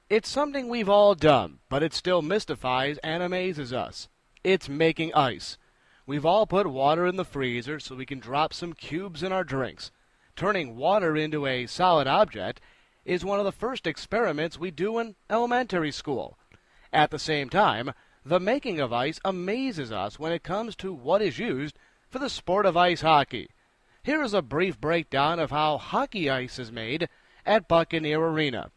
It's something we've all done, but it still mystifies and amazes us. It's making ice. We've all put water in the freezer so we can drop some cubes in our drinks. Turning water into a solid object is one of the first experiments we do in elementary school. At the same time, the making of ice amazes us when it comes to what is used for the sport of ice hockey. Here is a brief breakdown of how hockey ice is made at Buccaneer Arena.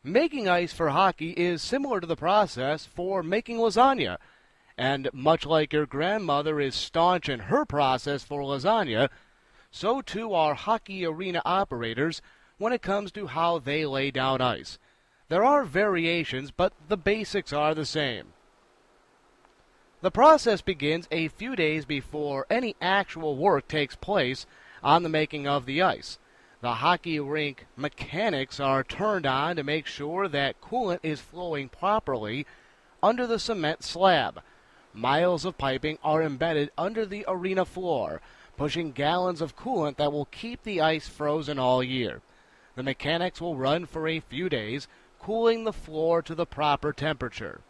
Making ice for hockey is similar to the process for making lasagna, and much like your grandmother is staunch in her process for lasagna, so too are hockey arena operators when it comes to how they lay down ice. There are variations, but the basics are the same. The process begins a few days before any actual work takes place on the making of the ice. The hockey rink mechanics are turned on to make sure that coolant is flowing properly under the cement slab. Miles of piping are embedded under the arena floor, pushing gallons of coolant that will keep the ice frozen all year. The mechanics will run for a few days, cooling the floor to the proper temperature.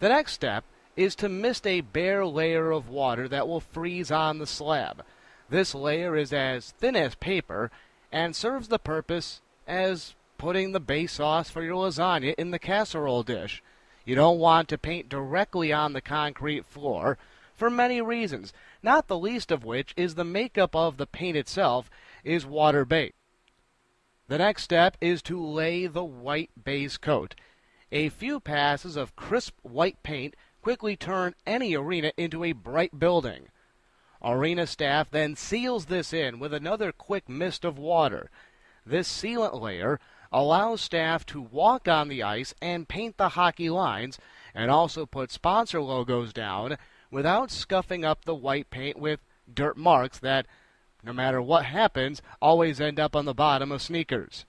The next step is to mist a bare layer of water that will freeze on the slab. This layer is as thin as paper and serves the purpose as putting the base sauce for your lasagna in the casserole dish. You don't want to paint directly on the concrete floor for many reasons, not the least of which is the makeup of the paint itself is water-based. The next step is to lay the white base coat. A few passes of crisp white paint quickly turn any arena into a bright building. Arena staff then seals this in with another quick mist of water. This sealant layer allows staff to walk on the ice and paint the hockey lines, and also put sponsor logos down without scuffing up the white paint with dirt marks that, no matter what happens, always end up on the bottom of sneakers.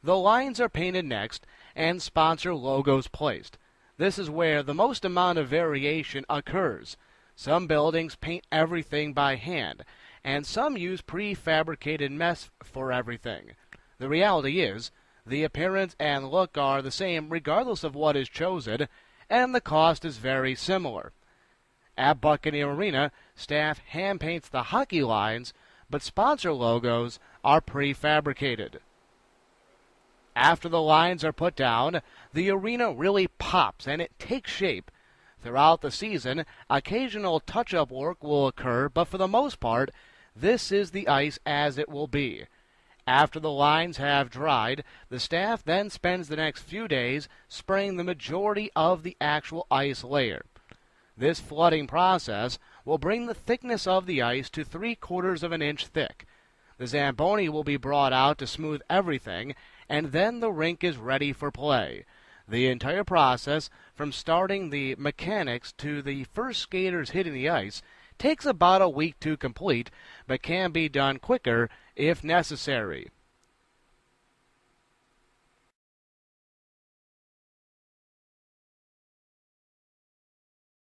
The lines are painted next, and sponsor logos placed. This is where the most amount of variation occurs. Some buildings paint everything by hand, and some use prefabricated mesh for everything. The reality is, the appearance and look are the same regardless of what is chosen, and the cost is very similar. At Buccaneer Arena, staff hand paints the hockey lines, but sponsor logos are prefabricated. After the lines are put down, the arena really pops and it takes shape. Throughout the season, occasional touch-up work will occur, but for the most part, this is the ice as it will be. After the lines have dried, the staff then spends the next few days spraying the majority of the actual ice layer. This flooding process will bring the thickness of the ice to 3/4 of an inch thick. The Zamboni will be brought out to smooth everything, and then the rink is ready for play. The entire process, from starting the mechanics to the first skaters hitting the ice, takes about a week to complete, but can be done quicker if necessary.